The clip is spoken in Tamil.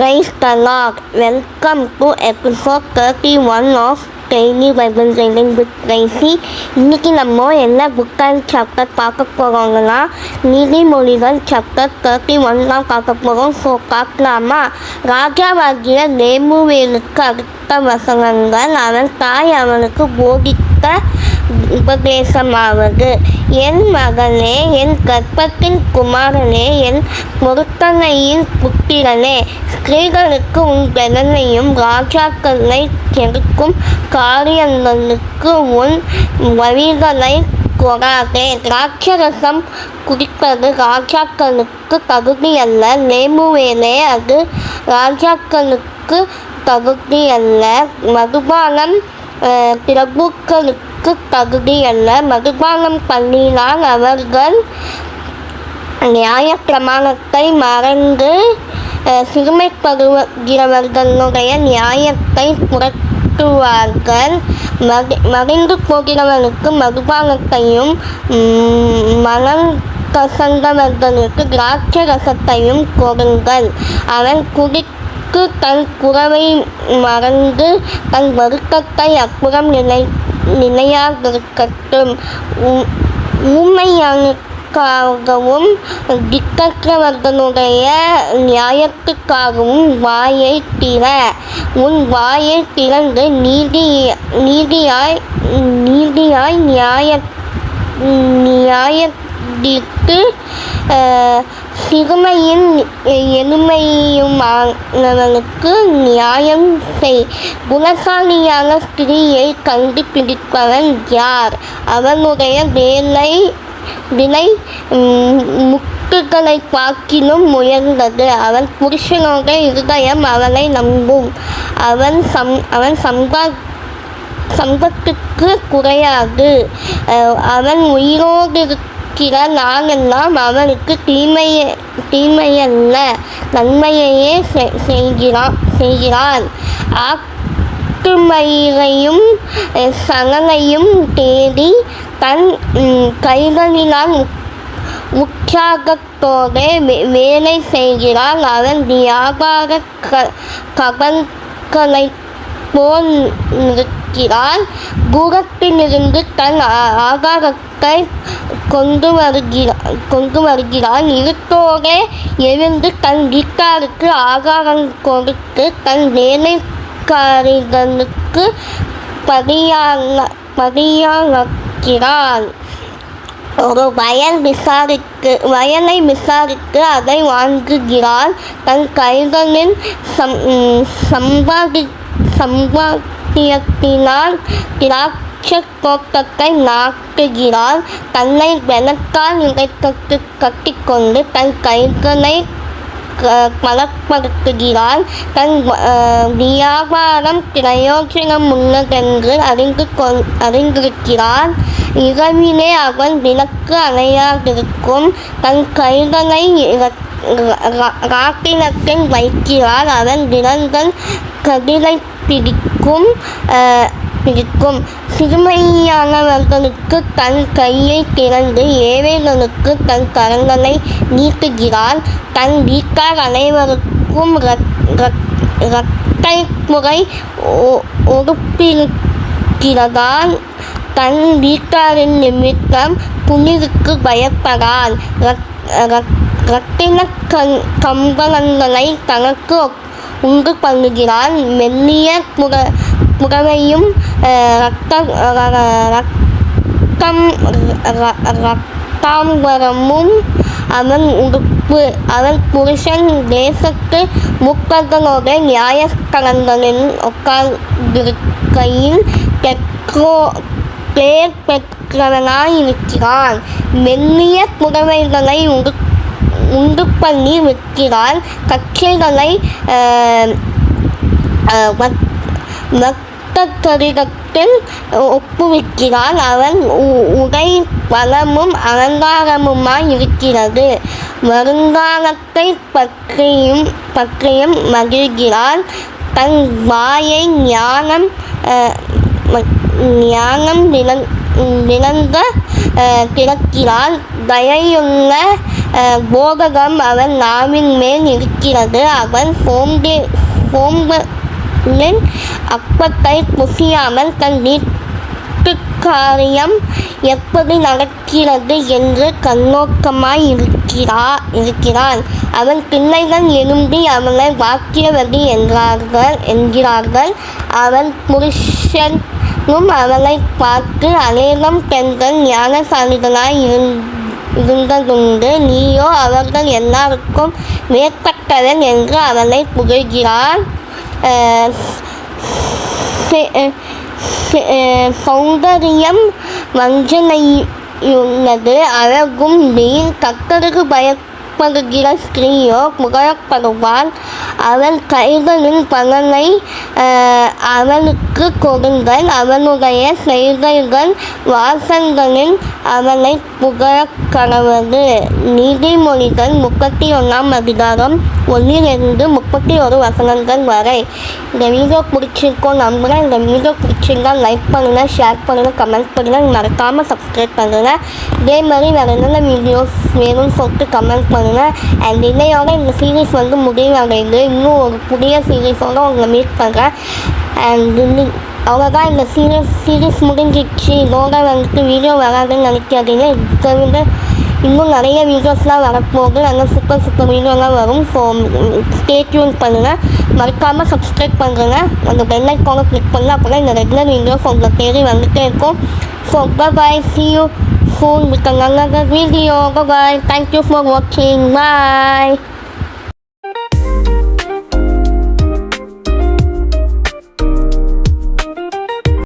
Praise the Lord. Welcome to episode 31 of Daily Bible Reading with Tracy. இன்னைக்கு நம்ம என்ன புக் அண்ட் சாப்டர் பார்க்க போகிறோங்கன்னா நீதிமொழிகள் சாப்டர் 31 தான் பார்க்க போகிறோம். ஸோ பார்க்கலாமா? ராஜாவாகிய லேமுவேலுக்கு அடுத்த வசனங்கள், அவன் தாய் அவனுக்கு போதித்த உபதேசமாவது: என் மகனே, என் கர்ப்பத்தின் குமாரனே, என் பொருத்தனையின் புத்திரனே, ஸ்திரீகளுக்கு உன் பெலனையும் ராஜாக்களை கெடுக்கும் காரியங்களுக்கு உன் வழிகளை கொடாதே. திராட்சரசம் குடிப்பது ராஜாக்களுக்கு தகுதியல்ல, லேமுவேலே, அது ராஜாக்களுக்கு தகுதியல்ல. மதுபானம் பிரபுக்களுக்கு தகுதியல்ல. மதுபானம் பண்ணினால் அவர்கள் நியாயப்பிரமாணத்தை மறந்து சிறுமைப்படுகிறவர்களுடைய நியாயத்தை புரட்டுவார்கள். மறைந்து போகிறவனுக்கு மதுபானத்தையும் மனம் கசந்தவர்களுக்கு திராட்சை ரசத்தையும் கொடுங்கள். அவன் தன் குறவை மறந்து தன் வருத்தத்தை அப்புறம் நிலையாதிருக்கட்டும். ஊமையானுக்காகவும் திக்கற்றவர்களுடைய நியாயத்துக்காகவும் வாயை திற. உன் வாயை திறந்து நீதியாய் நியாயத்திற்கு சிறுமையின் எளிமையுமானவனுக்கு நியாயம் செய். குணசாலியான ஸ்திரீயை கண்டுபிடிப்பவன் யார்? அவனுடைய விலை முத்துகளை பார்க்கிலும் உயர்ந்தது. அவன் புருஷனுடைய இருதயம் அவனை நம்பும். அவன் சம்பத்துக்கு குறையாது. அவன் உயிரோடு நாளெல்லாம் அவனுக்கு தீமையல்ல, நன்மையையே செய்கிறான். ஆட்டுமயிரையும் சணலையும் தேடி தன் கைகளினால் உற்சாகத்தோடு வேலை செய்கிறான். அவன் வியாபார கபல்களை போல் இருக்கிறான். தூரத்திலிருந்து தன் ஆகாரத்தை கொண்டு வருகிறான். இருட்டோடு எழுந்து தன் வீட்டாருக்கு ஆகாரம் கொடுத்து தன் வேலைக்காரிகளுக்கு படியாகிறான். ஒரு வயலை விசாரித்து அதை வாங்குகிறான். தன் கைகளின் சம்பாத்தியத்தினால் திராட்சைத் தோட்டத்தை நாட்டுகிறான். தன்னை வெனத்தால் இடைக்கட்டு கட்டிக்கொண்டு தன் கைகளை பலப்படுத்துகிறான். தன் வியாபாரம் பிரயோஜனம் உள்ளதென்று அறிந்திருக்கிறான். இரவிலே அவன் விளக்கு அணையாதிருக்கும். தன் கைகளை ராட்டினத்தில் வைக்கிறான். அவன் விரல்கள் கதிரை பிடிக்கும். சிறுமையானவர்களுக்கு தன் கையை திறந்து ஏழைகளுக்கு தன் கரங்களை நீட்டுகிறான். தன் வீட்டார் அனைவருக்கும் இரட்டை முறை உடுப்பிருக்கிறதால் தன் வீட்டாரின் நிமித்தம் குளிருக்கு பயப்படான். இரட்டின கம்பளங்களை தனக்கு உண்டு பண்ணுகிறான். மெல்லிய புடவையும் ரத்தாம்பரமும் அவன் உடுப்பு. அவன் புருஷன் தேசத்து மூப்பர்களோடு நியாயஸ்தலங்களில் உட்கார்ந்திருக்கையில் பேர் பெற்றவனாயிருக்கிறான். மெல்லிய புடவைகளை உண்டு பண்ணி விற்கிறான். கச்சைகளை வர்த்தகரிடத்தில் ஒப்புவிக்கிறான். அவன் உடை பலமும் அலங்காரமுமாய் இருக்கிறது. வருங்காலத்தை பற்றியும் மகிழ்கிறான். தன் வாயை ஞானம் நிறந்த திறக்கிறான். தயையுள்ள போதகம் அவன் நாவின் மேல் இருக்கிறது. அவன் சோம்பலின் அப்பத்தை புசியாமல் தன் காரியம் எப்படி நடக்கிறது என்று கண்ணோக்கமாய் இருக்கிறான். அவன் பிள்ளைகள் எழும்பி அவனை வாக்கியவதி என்கிறார்கள். அவன் புருஷனும் அவனை பார்த்து அநேகம் பெண்கள் ஞானசாலிகளாய் இருந்ததுண்டு, நீயோ அவர்கள் எல்லாருக்கும் மேற்பட்டவன் என்று அவனை புகழ்கிறான். சௌந்தரியம் வஞ்சனையுள்ளது, அழகும் வீண். கர்த்தருக்கு பயப்படுகிற ஸ்திரீயோ புகழப்படுவாள். அவன் கைகளின் பலனை அவனுக்கு கொடுங்கள், அவனுடைய செய்கைகள் வாசல்களில் அவனை புகழக்கடவது. நீதிமொழிகள் 31 அதிகாரம் 1 31 வசனங்கள் வரை. இந்த வீடியோ பிடிச்சிருக்கோம் நம்புகிறேன். இந்த வீடியோ பிடிச்சிருந்தா லைக் பண்ணுங்கள், ஷேர் பண்ணுங்கள், கமெண்ட் பண்ணுங்கள், மறக்காமல் சப்ஸ்கிரைப் பண்ணுங்கள். இதே மாதிரி வேறு என்னென்ன வீடியோஸ் வேணும்னு சொல்லிட்டு கமெண்ட் பண்ணுங்கள். அண்ட் இன்னையோட இந்த சீரீஸ் முடிவடைந்து இன்னும் ஒரு புதிய சீரீஸோடு உங்களை மீட் பண்ணுறேன். அண்ட் அவ்வளோதான், இந்த சீரீஸ் முடிஞ்சிடுச்சு. இதோட வீடியோ வராதுன்னு நினைக்காதீங்க. இதை விட இன்னும் நிறைய வீடியோஸ்லாம் வரப்போகுது. நல்லா சூப்பர் வீடியோலாம் வரும். ஸோ ஸ்டே டியூன் பண்ணுங்கள். மறக்காமல் சப்ஸ்கிரைப் பண்ணுறேங்க. அந்த பெல் ஐக்கானை கிளிக் பண்ணால் அப்போ தான் இந்த ரெகுலர் வீடியோஸ் உங்களை தேடி வந்துகிட்டே இருக்கும். So bye, see you soon with another video. Bye. Thank you for watching. Bye.